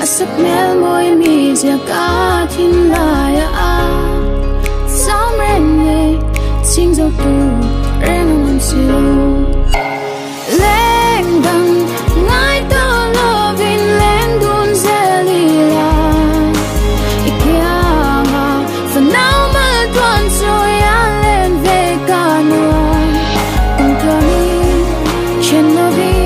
Sắc mel môi mi giờ cả thiên lại sóng rèn lệ xin dấu tu rèn làm siêu lên bằng ngay tơ lo vin lên đun dễ lì la ikia phần nào mà toàn rồi lên về cả nuông cùng thơ đi trên nó đi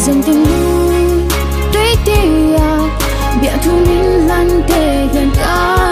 dần từng lui tuy tia bịa thu minh lăn tề gần cả